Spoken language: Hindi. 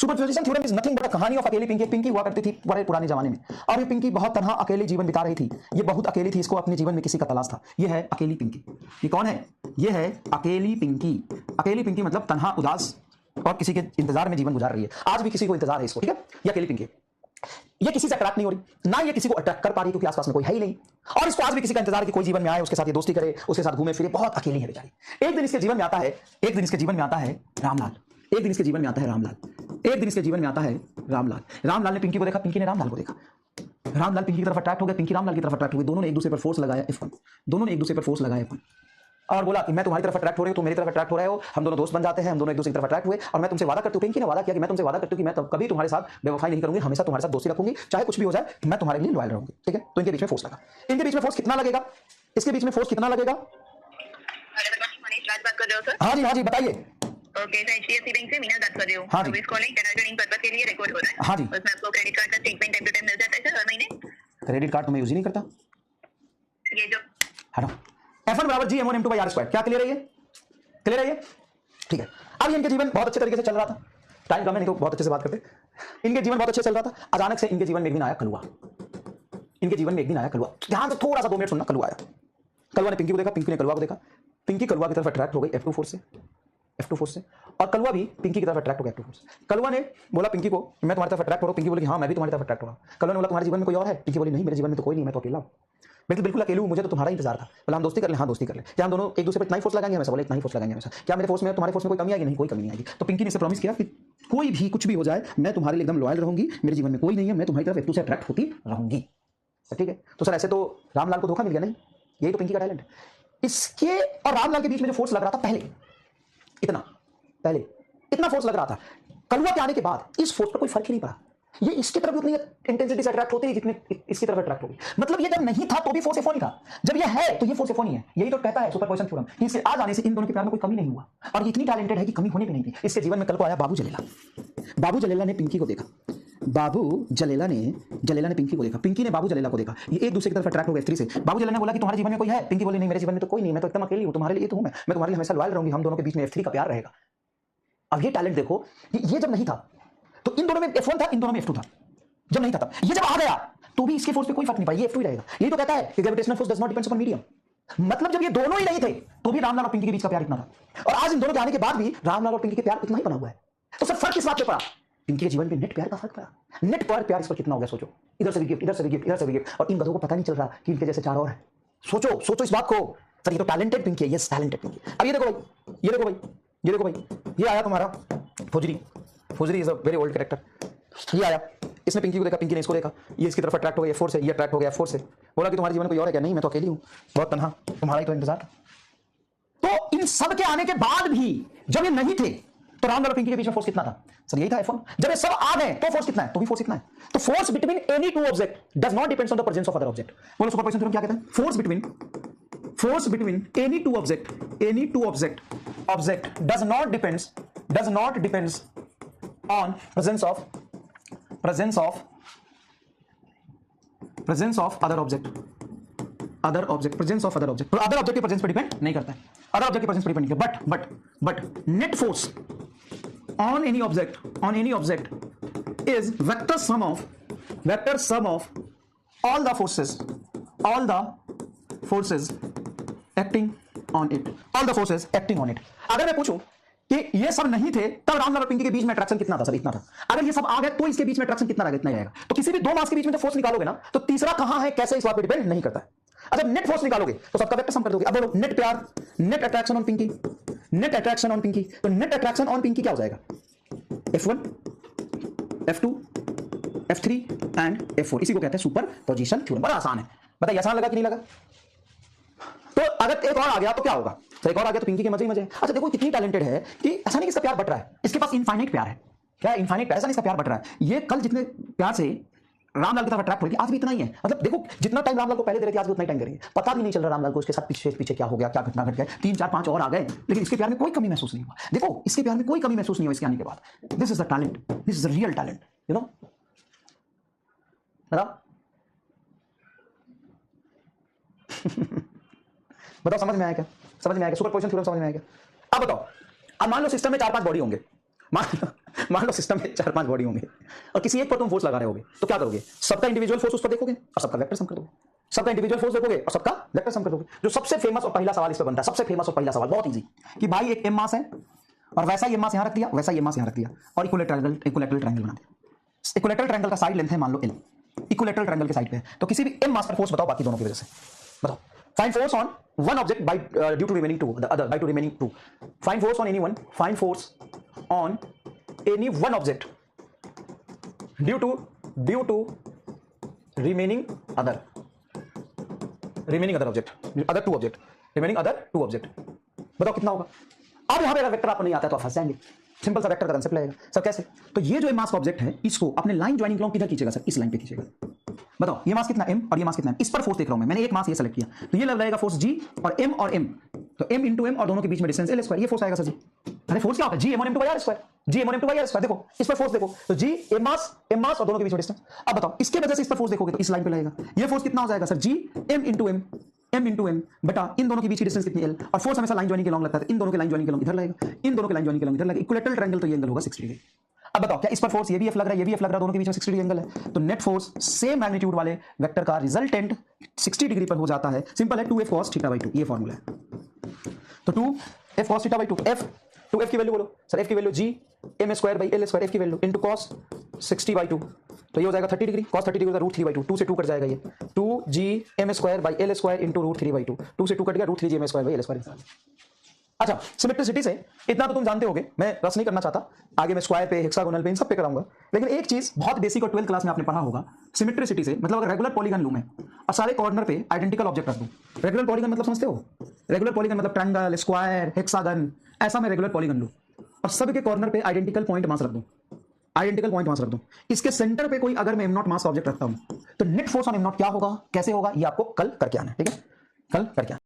Superposition theorem is nothing but कहानी ऑफ अकेली पिंकी। पिंकी हुआ करती थी बड़े पुराने जमाने में, और ये पिंकी बहुत तनहा अकेले जीवन बिता रही थी। ये बहुत अकेली थी, इसको अपने जीवन में किसी का तलाश था। ये है अकेली पिंकी। ये कौन है? ये है अकेली पिंकी। अकेली पिंकी मतलब तनहा, उदास और किसी के इंतजार में जीवन गुजार रही है। आज भी किसी को इंतजार है इसको, ठीक है? ये अकेली पिंकी। ये किसी से अट्रैक्ट नहीं हो रही, ना ये किसी को अट्रैक्ट कर पा रही क्योंकि आसपास में कोई है ही नहीं, और इसको आज भी किसी का इंतजार है कि कोई जीवन में आए, उसके साथ ये दोस्ती करे, उसके साथ घूमे फिरे। बहुत अकेली है बेचारी। एक दिन इसके जीवन में आता है, एक दिन इसके जीवन में आता है रामलाल। एक दिन इसके जीवन में आता है रामलाल। एक दिन इसके जीवन में आता है रामलाल। रामलाल ने पिंकी को देखा, पिंकी ने रामलाल को देखा। रामलाल पिंकी की तरफ अट्रैक्ट हो गया, पिंकी रामलाल की तरफ अट्रैक्ट हो गई। दोनों ने एक दूसरे पर फोर्स लगाया F1। दोनों ने एक दूसरे पर फोर्स लगाया F1 और बोला कि मैं तुम्हारी तरफ अट्रैक्ट हो रही हूं, तुम मेरी तरफ अट्रैक्ट हो रहे हो, हम दोनों दोस्त बन जाते हैं, हम दोनों एक दूसरे की तरफ अट्रैक्ट हुए, और मैं तुमसे वादा करती हूं, पिंकी ने वादा किया कि मैं तुमसे वादा करती हूं कि मैं कभी तुम्हारे साथ बेवफाई नहीं करूंगी, हमेशा तुम्हारे साथ दोस्ती रखूंगी, चाहे कुछ भी हो जाए, मैं तुम्हारे लिए लॉयल रहूंगी, ठीक है? तो इनके बीच में फोर्स लगा। इनके बीच में फोर्स कितना लगेगा? इसके बीच में फोर्स कितना लगेगा? हाँ जी बताइए। ओके, मैं एचडीएफसी बैंक से मीना बात कर रही हूँ। हाँ जी। इस कॉलिंग जनरल ट्रेनिंग पर्पस के लिए रिकॉर्ड हो रहा है। हाँ जी। उसमें आपको क्रेडिट कार्ड का स्टेटमेंट टाइम टू टाइम मिल जाता है सर, हर महीने। क्रेडिट कार्ड तो मैं यूज ही नहीं करता। ये जो हटो। F1 बराबर G M1 M2 by R square. क्या क्लियर है ये? क्लियर है ये? ठीक है। अब इनके जीवन बहुत अच्छे तरीके से चल रहा था। टाइम कम है, नहीं तो बहुत अच्छे से बात करते। इनके जीवन बहुत अच्छे चल रहा था। अचानक से इनके जीवन में एक दिन आया कलुआ। इनके जीवन में एक दिन आया कलुआ। ध्यान से थोड़ा सा 2 मिनट सुनना। कलुआ आया। कलुआ ने पिंकी को देखा, पिंकी ने कलुआ को देखा। पिंकी कलुआ की तरफ अट्रैक्ट हो गई F2 फोर्स से, और कलुआ भी पिंकी की तरफ अट्रैक्ट हो गया F2 फोर्स से। कलुआ ने बोला पिंकी को, मैं तुम्हारी तरफ अट्रैक्ट हो रहा हूं। पिंकी बोली कि हाँ मैं भी तुम्हारी तरफ अट्रैक्ट हो रहा हूं। कलुआ ने बोला तुम्हारे जीवन में कोई और है? पिंकी बोली नहीं, मेरे जीवन में तो कोई नहीं, मैं तो अकेला हूं। बिल्कुल अकेले हूं, मुझे तो तुम्हारा इंतजार था। बोला हम दोस्ती कर ले? हाँ दोस्ती कर ले। क्या हम दोनों एक दूसरे पर इतना ही फोर्स लगाएंगे? हमेशा बोले इतना ही फोर्स लगाएंगे हमेशा। क्या मेरे फोर्स में तुम्हारे फोर्स में कोई कमी आएगी? नहीं, कोई कमी नहीं आएगी। तो पिंकी ने इसे प्रॉमिस किया कि कोई भी कुछ भी हो जाए, मैं तुम्हारे लिए एकदम लॉयल रहूंगी, मेरे जीवन में कोई नहीं है, मैं तुम्हारी तरफ F2 से अट्रैक्ट होती रहूंगी। ठीक है? तो सर ऐसे तो रामलाल को धोखा मिल गया नहीं? यही तो पिंकी का टैलेंट है। इसके और रामलाल के बीच में जो फोर्स लग रहा था पहले इतना फोर्स लग रहा था, कलुआ के आने के बाद इस फोर्स पर कोई फर्क ही नहीं पड़ा। ये इसकी तरफ उतनी इंटेंसिटी से अट्रैक्ट होती है जितने इसकी तरफ अट्रैक्ट होगी। मतलब ये जब नहीं था तो भी फोर्स F1 ही था, जब ये है तो ये फोर्स F1 ही है। यही तो कहता है सुपरपोजिशन थ्योरम कि इसके आ जाने से इन दोनों के प्यार में कोई कमी नहीं हुआ, और ये इतनी टैलेंटेड है कि कमी होने भी नहीं थी। इसके जीवन में कल को आया बाबू जलेला। बाबू जलेला ने पिंकी को देखा। बाबू जलेला ने पिंकी को देखा। पिंकी ने बाबू जलेला को देखा। ये एक दूसरे की तरफ अट्रैक्ट हो गए F3 से। बाबू जलेला ने बोला कि तुम्हारे जीवन में कोई है? पिंकी बोली नहीं, मेरे जीवन में तो कोई नहीं, मैं तो एकदम अकेली हूं, तुम्हारे लिए तो हूं, मैं तुम्हारे लिए हमेशा लॉयल रहूंगी, हम दोनों के बीच में F3 का प्यार रहेगा। अब ये टैलेंट देखो, ये जब नहीं था तो इन दोनों में F1 था, इन दोनों में F2 था। जब नहीं था तब, ये जब आ गया तो भी इसके फोर्स पे कोई फर्क नहीं पड़ा, ये F2 ही रहेगा। यही तो कहता है कि gravitational force does not depends upon medium. मतलब जब ये दोनों ही नहीं थे तो भी रामलाल और पिंकी के बीच का प्यार इतना था, और आज इन दोनों के आने के बाद भी रामलाल और पिंकी के प्यार इतना ही बना हुआ है। तो सब फर्क किस बात पे पड़ा? पिंकी के जीवन पे नेट प्यार का फर्क पड़ा। नेट पर प्यार इस पर कितना हो गया सोचो। इधर से भी गिफ्ट, इधर से भी गिफ्ट, इधर से भी गिफ्ट, और इन गधों को पता नहीं चल रहा कि इनके जैसे 4 और हैं। सोचो इस बात को। सर ये तो टैलेंटेड पिंकी है, यस टैलेंटेड पिंकी। अब ये देखो भाई, ये आया तुम्हारा फुजरी is a very old character. ये आया, इसने पिंकी को देखा, पिंकी ने इसको देखा, ये इसकी तरफ अट्रैक्ट हो गया F4 से, ये अट्रैक्ट हो गया F4 से। बोला कि तुम्हारे जीवन में कोई और है क्या? नहीं, मैं तो अकेली हूं, बहुत तन्हा, तुम्हारा ही तो इंतजार था। तो इन सब के आने के बाद भी जब ये नहीं थे तो रामलाल और पिंकी के बीच में फोर्स कितना था? सर यही था F1। जब ये सब आ गए तो फोर्स कितना है? तो भी फोर्स इतना है। तो force between any two object does not depends on the presence of other object. बोलो सुपरपोजिशन थ्योरम क्या कहता है? Force between any two object does not depends on presence of other object presence of other object। तो other object के presence पे डिपेंड नहीं करता है, other object के presence पे डिपेंड नहीं करता। but net force on any object is vector sum of all the forces acting on it। अगर मैं पूछूं कि ये सब नहीं थे तब रामलाल और पिंकी के बीच में अट्रैक्शन कितना था? सर इतना था। अगर ये सब आ गए तो इसके बीच में अट्रैक्शन कितना रहेगा? इतना ही रहेगा। तो किसी भी दो मास के बीच में जब फोर्स निकालोगे ना तो तीसरा कहां है कैसे, इस बात पे डिपेंड नहीं करता है। जब नेट फोर्स निकालोगे तो सबका वेक्टर सम कर दोगे। अब बोलो नेट प्यार, नेट अट्रैक्शन ऑन पिंकी, तो नेट अट्रैक्शन ऑन पिंकी क्या हो जाएगा? F1, F2, F3 and F4। इसी को कहते हैं सुपरपोजिशन थ्योरम। बड़ा आसान है, बताइए आसान लगा कि नहीं लगा? तो अगर एक और आ गया तो क्या होगा? तो एक और आ गया तो पिंकी के मजे ही मजे। अच्छा देखो कितनी टैलेंटेड है कि ऐसा नहीं कि इसका प्यार बट रहा है, इसके पास इनफाइनाइट प्यार है। क्या इनफाइनाइट प्यार? ऐसा नहीं इसका प्यार बट रहा है। ये कल जितने प्यार से रामलाल की तरफ अट्रैक्ट हुई थी आज भी इतना ही है। मतलब देखो जितना टाइम रामलाल को पहले दे रही थी आज भी उतना ही टाइम दे रही है। पता भी नहीं चल रहा रामलाल को उसके साथ पीछे क्या हो गया, क्या घटना घट गई। 3 4 5 और आ गए लेकिन इसके प्यार में कोई कमी महसूस नहीं हुआ। देखो इसके प्यार में कोई कमी महसूस नहीं हुई इसके आने के बाद। This is the talent, this is the real talent, you know. बताओ समझ में आया क्या? सुपरपोजिशन थ्योरम समझ में आया क्या? अब बताओ, अब मान लो सिस्टम में 4 5 बॉडी होंगे, मान मान लो सिस्टम में 4-5 बॉडी होंगे और किसी एक पर तुम फोर्स लगा रहे होगे, तो क्या करोगे? सबका इंडिविजुअल फोर्स उस पर देखोगे और सबका वेक्टर सम कर दोगे। सबका इंडिविजुअल फोर्स देखोगे और सबका वेक्टर सम कर दोगे। जो सबसे फेमस और पहला सवाल इस पर बनता है, सबसे फेमस और पहला सवाल बहुत इजी, कि भाई एक एम मास है और वैसा ही एम मास यहां रख दिया, वैसा ही एम मास यहां रख दिया और इक्विलैटरल ट्रायंगल बना दिया। इक्विलैटरल ट्रायंगल का साइड लेंथ है मान लो L, इक्विलैटरल ट्रायंगल के साइड पे है, तो किसी भी एम मास पर फोर्स बताओ बाकी दोनों की वजह से। बताओ, find force on one object by due to remaining two, the other by to remaining two. Find force on anyone. Find force on any one object due to remaining other object, other two object, remaining other two object. बताओ कितना होगा? अब यहां पे अगर वेक्टर आपको नहीं आता है तो आप फंस जाएंगे। सिंपल सा वेक्टर का कंसेप्ट लगेगा सर। कैसे? तो ये जो मास का ऑब्जेक्ट है इसको अपने लाइन ज्वाइनिंग लॉन्ग किधर खींचेगा सर? इस लाइन पे खींचेगा। बताओ ये मास कितना m और ये मास कितना m, इस पर फोर्स देख रहा हूं मैं, मैंने एक मास ये सेलेक्ट किया, तो ये लगेगा फोर्स g और m और m, तो m इंटू m और दोनों के बीच में डिस्टेंस l स्क्वायर, ये फोर्स आएगा सर जी। अरे फोर्स क्या होगा? g m1 m2 by r square, g m1 m2 by r square. देखो इस पर फोर्स देखो, तो g m मास और दोनों के बीच में डिस्टेंस। अब बताओ इसके वजह से इस पर फोर्स देखोगे तो इस लाइन पे लगेगा, ये फोर्स कितना हो जाएगा sir? g m into m बटा इन दोनों के बीच की डिस्टेंस कितनी l, और फोर्स हमेशा लाइन ज्वाइनिंग के लॉन्ग लगता है, इन दोनों के लाइन ज्वाइनिंग के लॉन्ग इधर लगेगा, इन दोनों के लाइन ज्वाइनिंग के लॉन्ग इधर लगेगा। इक्विलैटरल ट्रायंगल तो ये एंगल होगा 60 डिग्री। अब बताओ क्या इस पर फोर्स ये भी f लग रहा है, ये भी f लग रहा है, दोनों के बीच में 60 डिग्री एंगल है, तो नेट फोर्स सेम मैग्नीट्यूड वाले वेक्टर का रिजल्टेंट 60 डिग्री पर हो जाता है। सिंपल है, 2f cos थीटा बाई 2, ये फॉर्मूला है। तो 2f cos theta by 2, f 2f की वैल्यू बोलो सर, f की value g m square by l square, f की वैल्यू इनटू cos 60 बाई 2, तो ये हो जाएगा 30 डिग्री, cos 30 डिग्री होगा √3 बाई 2, 2 से 2 कट जाएगा, ये 2g m square by l square into √3 by 2, 2 से 2 कट गया, √3g m square by l square. अच्छा, सिमेट्रिसिटी से इतना तो तुम जानते होगे, मैं रस नहीं करना चाहता, आगे मैं स्क्वायर पे, हेक्सागोनल पे, इन सब पे कराऊंगा, लेकिन एक चीज बहुत बेसिक और 12th क्लास में आपने पढ़ा होगा, सिमेट्रिसिटी से मतलब अगर रेगुलर पॉलीगन लूं मैं और सारे कॉर्नर पे आइडेंटिकल ऑब्जेक्ट रख दूं। रेगुलर पॉलीगन मतलब समझते हो? रेगुलर पॉलीगन मतलब ट्रायंगल, स्क्वायर, हेक्सागन, ऐसा मैं रेगुलर पॉलीगन लूं और सबके कॉर्नर पे आइडेंटिकल पॉइंट मास रख दूं, आइडेंटिकल पॉइंट मास रख दूं, इसके सेंटर पे कोई अगर मैं m0 मास का ऑब्जेक्ट रखता हूं, तो नेट फोर्स ऑन m0 क्या होगा, कैसे होगा, ये आपको कल करके आना है, ठीक है? कल करके आना।